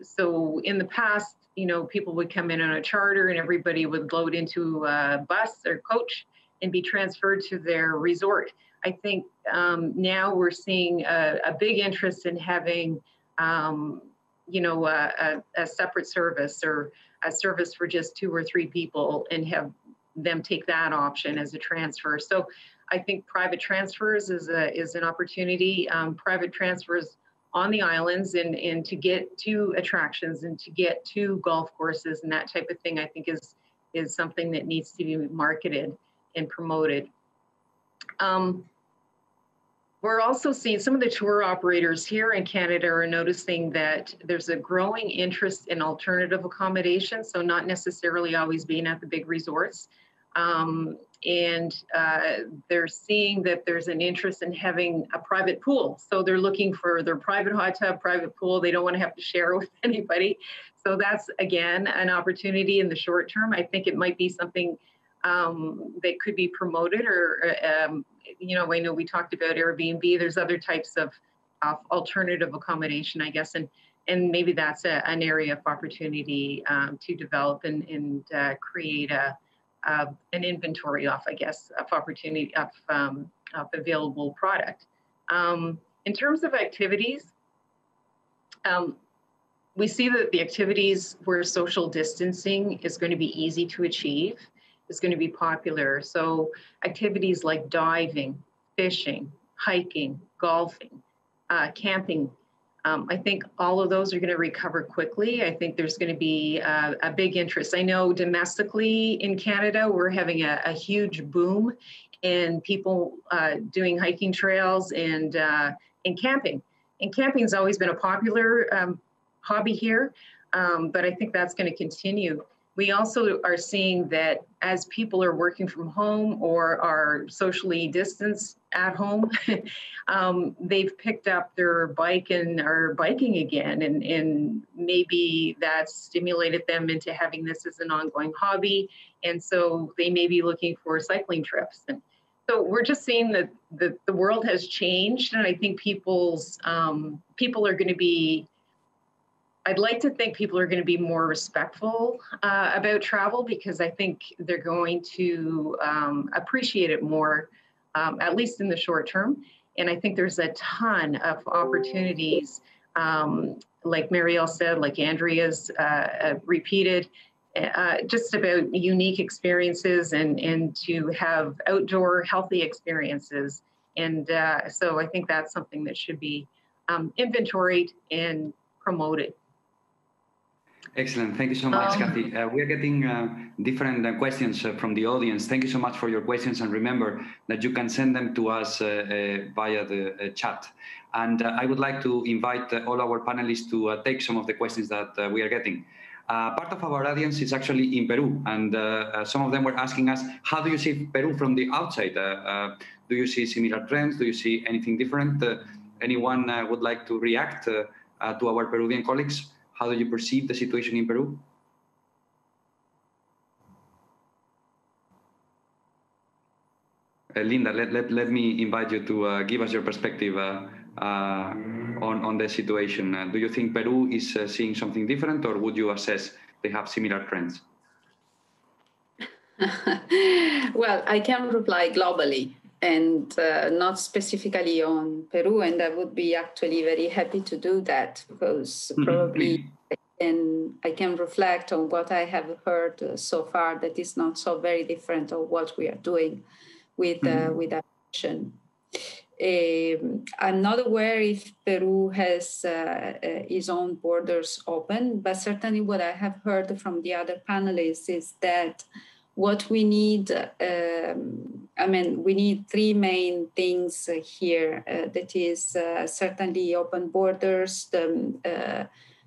So in the past, you know, people would come in on a charter and everybody would load into a bus or coach and be transferred to their resort. I think now we're seeing a big interest in having, you know, a separate service, or a service for just 2 or 3 people, and have them take that option as a transfer. So I think private transfers is an opportunity. Private transfers on the islands, and to get to attractions and to get to golf courses and that type of thing, I think is something that needs to be marketed and promoted. We're also seeing some of the tour operators here in Canada are noticing that there's a growing interest in alternative accommodation, so not necessarily always being at the big resorts. And they're seeing that there's an interest in having a private pool. So they're looking for their private hot tub, private pool. They don't want to have to share with anybody. So that's, again, an opportunity in the short term. I think it might be something that could be promoted, or, you know, I know we talked about Airbnb. There's other types of alternative accommodation, I guess, and maybe that's an area of opportunity to develop and create an inventory of, I guess, of opportunity of available product. In terms of activities, we see that the activities where social distancing is going to be easy to achieve is going to be popular. So activities like diving, fishing, hiking, golfing, camping, I think all of those are going to recover quickly. I think there's going to be a big interest. I know domestically in Canada, we're having a huge boom in people doing hiking trails and camping. And camping's always been a popular hobby here, but I think that's going to continue. We also are seeing that as people are working from home or are socially distanced at home, they've picked up their bike and are biking again. And maybe that's stimulated them into having this as an ongoing hobby. And so they may be looking for cycling trips. And so we're just seeing that the world has changed. And I think people are going to be, I'd like to think people are going to be more respectful about travel, because I think they're going to appreciate it more, at least in the short term. And I think there's a ton of opportunities, like Marielle said, like Andrea's repeated, just about unique experiences and to have outdoor healthy experiences. And so I think that's something that should be inventoried and promoted. Excellent. Thank you so much, Kathy. We are getting different questions from the audience. Thank you so much for your questions. And remember that you can send them to us via the chat. And I would like to invite all our panelists to take some of the questions that we are getting. Part of our audience is actually in Peru. And some of them were asking us, how do you see Peru from the outside? Do you see similar trends? Do you see anything different? Anyone would like to react to our Peruvian colleagues? How do you perceive the situation in Peru? Linda, let me invite you to give us your perspective on the situation. Do you think Peru is seeing something different, or would you assess they have similar trends? Well, I can reply globally and not specifically on Peru, and I would be actually very happy to do that, because probably I can reflect on what I have heard so far that is not so very different of what we are doing with our mission. I'm not aware if Peru has its own borders open, but certainly what I have heard from the other panelists is that what we need, we need 3 main things here. That is certainly open borders,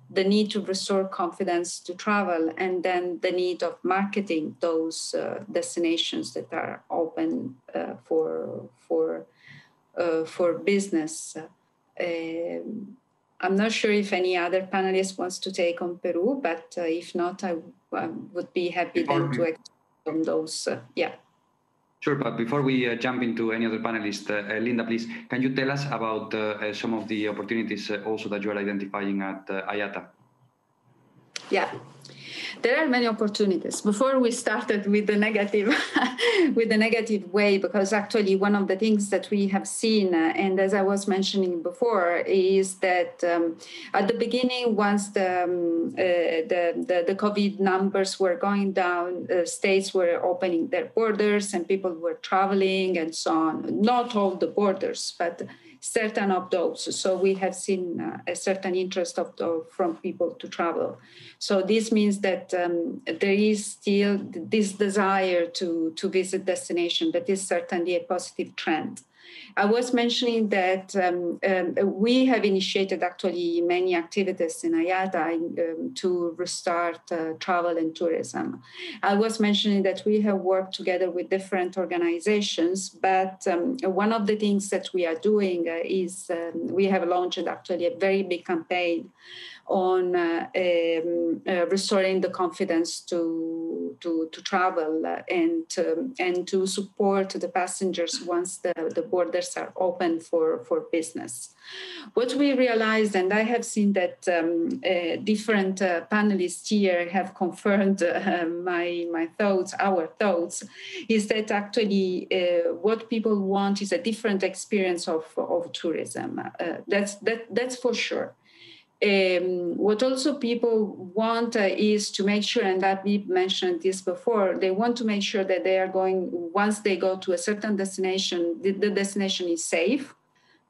the need to restore confidence to travel, and then the need of marketing those destinations that are open for business. I'm not sure if any other panelist wants to take on Peru, but if not, I would be happy then to expand on those. Sure, but before we jump into any other panelist, Linda, please, can you tell us about some of the opportunities also that you are identifying at IATA? Yeah. There are many opportunities. Before we started with the negative, with the negative way, because actually one of the things that we have seen, and as I was mentioning before, is that at the beginning, once the COVID numbers were going down, states were opening their borders and people were traveling and so on. Not all the borders, but certain of those. So we have seen a certain interest from people to travel. So this means that there is still this desire to visit destination. That is certainly a positive trend. I was mentioning that we have initiated actually many activities in IATA to restart travel and tourism. I was mentioning that we have worked together with different organizations, but one of the things that we are doing is we have launched actually a very big campaign on restoring the confidence to travel and to support the passengers once the borders are open for business. What we realized, and I have seen that different panelists here have confirmed my thoughts, our thoughts, is that actually what people want is a different experience of tourism. That's for sure. What also people want is to make sure, and that we mentioned this before, they want to make sure that they are going, once they go to a certain destination, the destination is safe.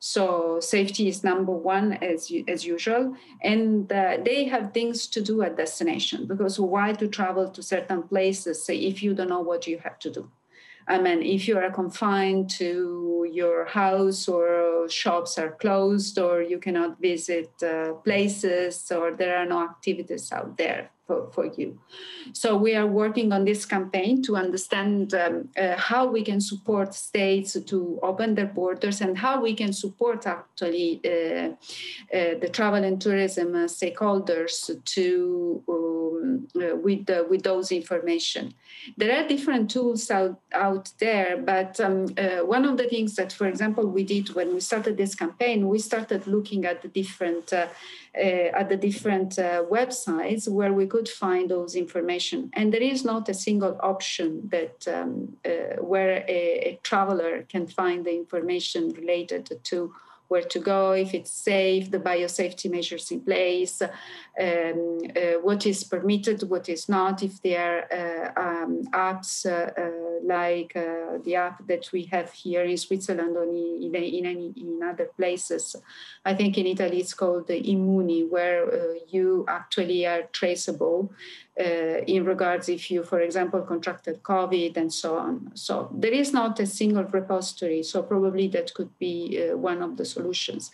So safety is number one as usual. And they have things to do at destination, because why to travel to certain places if you don't know what you have to do? I mean, if you are confined to your house or shops are closed or you cannot visit places or there are no activities out there for you. So we are working on this campaign to understand how we can support states to open their borders and how we can support actually the travel and tourism stakeholders to with those information. There are different tools out there, but one of the things that, for example, we did when we started this campaign, we started looking at the different websites where we could find those information. And there is not a single option that where a traveler can find the information related to where to go, if it's safe, the biosafety measures in place, what is permitted, what is not, if there are apps like the app that we have here in Switzerland or in other places. I think in Italy it's called the Immuni, where you actually are traceable in regards if you, for example, contracted COVID and so on. So there is not a single repository, so probably that could be one of the solutions.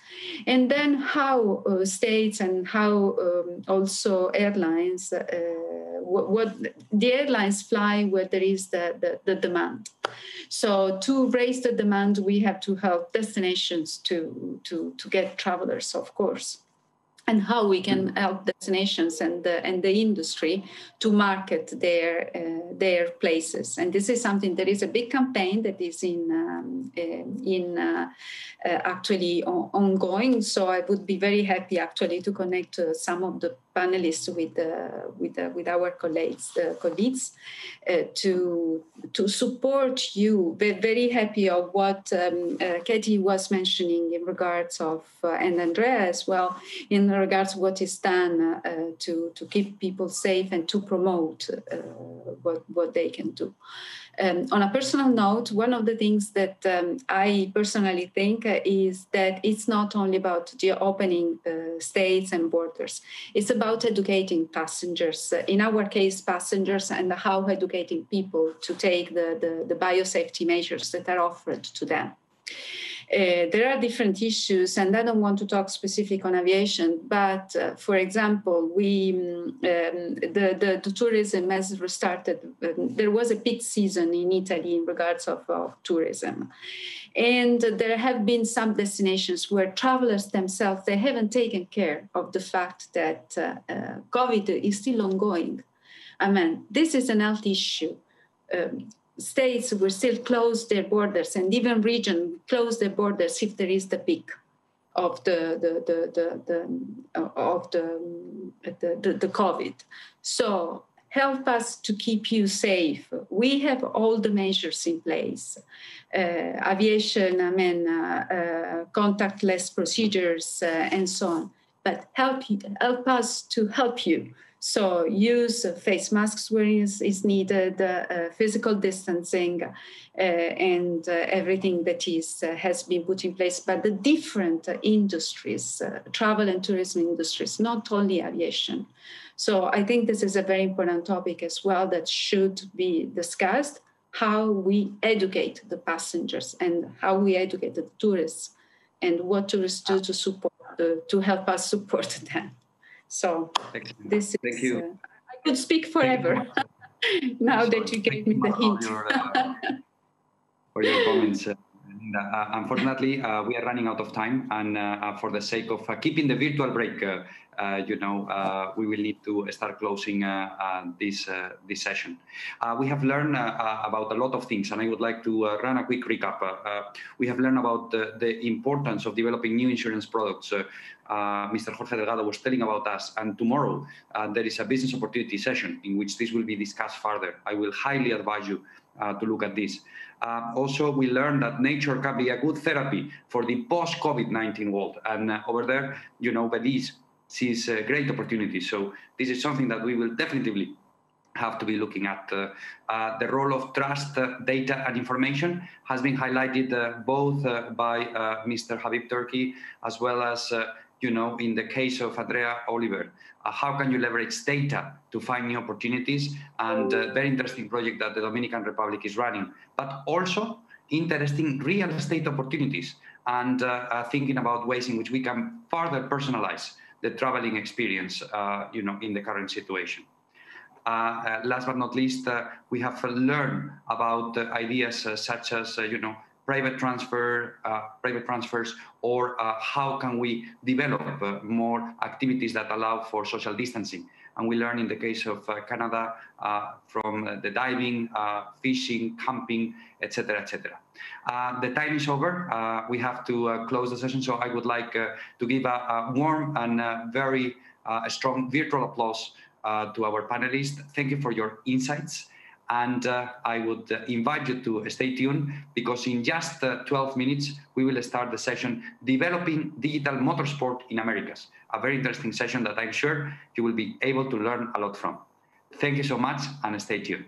And then how states and how also airlines, what the airlines fly where there is the demand. So to raise the demand, we have to help destinations to get travelers, of course. And how we can help destinations and the industry to market their places. And this is something, there is a big campaign that is actually ongoing. So I would be very happy actually to connect some of the panelists with our colleagues to support you. We're very happy of what Katie was mentioning in regards of and Andrea as well in regards to what is done to keep people safe and to promote what they can do. On a personal note, one of the things that I personally think is that it's not only about the opening states and borders. It's about educating passengers, in our case, passengers, and how educating people to take the biosafety measures that are offered to them. There are different issues, and I don't want to talk specific on aviation, but for example, the tourism has restarted. There was a peak season in Italy in regards of tourism. And there have been some destinations where travelers themselves, they haven't taken care of the fact that COVID is still ongoing. I mean, this is an health issue. States will still close their borders, and even regions close their borders if there is the peak of the COVID. So help us to keep you safe. We have all the measures in place. Aviation, contactless procedures, and so on. But help us to help you. So use face masks where is needed, physical distancing, and everything that has been put in place by the different industries, travel and tourism industries, not only aviation. So I think this is a very important topic as well that should be discussed, how we educate the passengers and how we educate the tourists and what tourists do to support, to help us support them. So this is, I could speak forever now that you gave me the hint. For your comments. Unfortunately, we are running out of time, and for the sake of keeping the virtual break, we will need to start closing this session. We have learned about a lot of things, and I would like to run a quick recap. We have learned about the importance of developing new insurance products. Mr. Jorge Delgado was telling about us, and tomorrow there is a business opportunity session in which this will be discussed further. I will highly advise you to look at this. Also, we learned that nature can be a good therapy for the post-COVID-19 world. And over there, Belize sees great opportunities. So this is something that we will definitely have to be looking at. The role of trust, data, and information has been highlighted both by Mr. Habib Turki, as well as in the case of Andrea Oliver. How can you leverage data to find new opportunities? And a very interesting project that the Dominican Republic is running, but also interesting real estate opportunities and thinking about ways in which we can further personalize the traveling experience, in the current situation. Last but not least, we have learned about ideas such as, private transfers, or how can we develop more activities that allow for social distancing. And we learn in the case of Canada from the diving, fishing, camping, etc., etc. The time is over. We have to close the session. So I would like to give a warm and very strong virtual applause to our panelists. Thank you for your insights. And I would invite you to stay tuned, because in just 12 minutes, we will start the session, Developing Digital Motorsport in Americas. A very interesting session that I'm sure you will be able to learn a lot from. Thank you so much, and stay tuned.